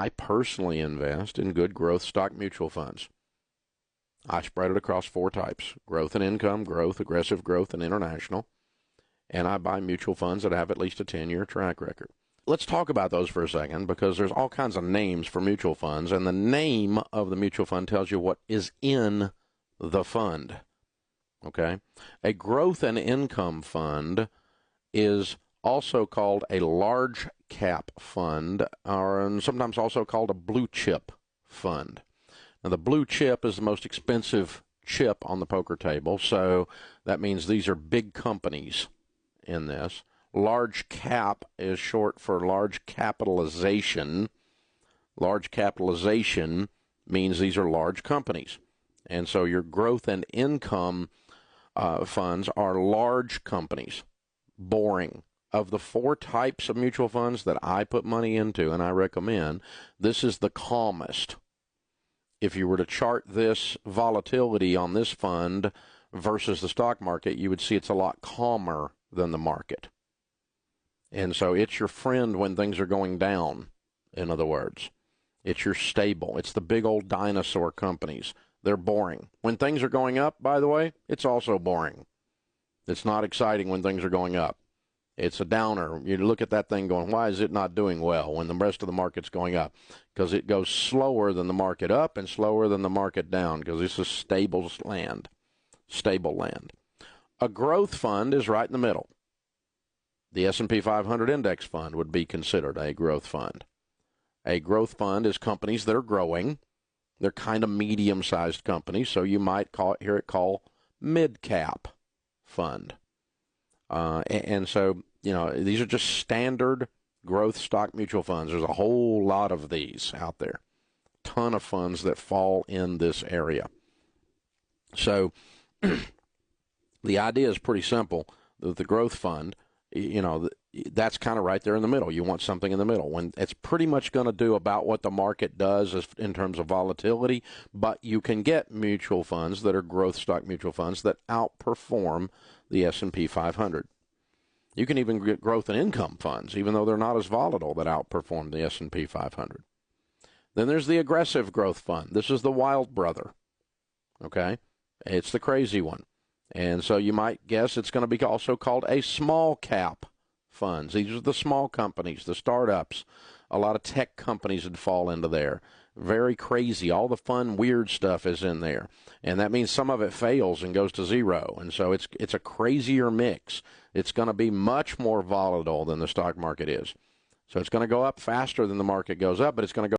I personally invest in good growth stock mutual funds. I spread it across 4 types: growth and income, growth, aggressive growth, and international. And I buy mutual funds that have at least a 10-year track record. Let's talk about those for a second, because there's all kinds of names for mutual funds, and the name of the mutual fund tells you what is in the fund. Okay? A growth and income fund is also called a large cap fund, or sometimes also called a blue chip fund. Now, the blue chip is the most expensive chip on the poker table, so that means these are big companies in this. Large cap is short for large capitalization. Large capitalization means these are large companies. And so your growth and income funds are large companies. Boring. Of the 4 types of mutual funds that I put money into and I recommend, this is the calmest. If you were to chart this volatility on this fund versus the stock market, you would see it's a lot calmer than the market. And so it's your friend when things are going down, in other words. It's your stable. It's the big old dinosaur companies. They're boring. When things are going up, by the way, it's also boring. It's not exciting when things are going up. It's a downer. You look at that thing going, why is it not doing well when the rest of the market's going up? Because it goes slower than the market up and slower than the market down, because this is stable land. Stable land. A growth fund is right in the middle. The S&P 500 index fund would be considered a growth fund. A growth fund is companies that are growing. They're kind of medium-sized companies, so you might hear it called mid-cap fund. And so, these are just standard growth stock mutual funds. There's a whole lot of these out there. Ton of funds that fall in this area. So the idea is pretty simple. The growth fund, that's kind of right there in the middle. You want something in the middle when it's pretty much going to do about what the market does in terms of volatility, but you can get mutual funds that are growth stock mutual funds that outperform the S&P 500. You can even get growth and income funds, even though they're not as volatile, that outperform the S&P 500. Then there's the aggressive growth fund. This is the wild brother, okay? It's the crazy one. And so you might guess it's going to be also called a small cap funds. These are the small companies, the startups. A lot of tech companies would fall into there. Very crazy. All the fun, weird stuff is in there. And that means some of it fails and goes to zero. And so it's a crazier mix. It's going to be much more volatile than the stock market is. So it's going to go up faster than the market goes up, but it's going to go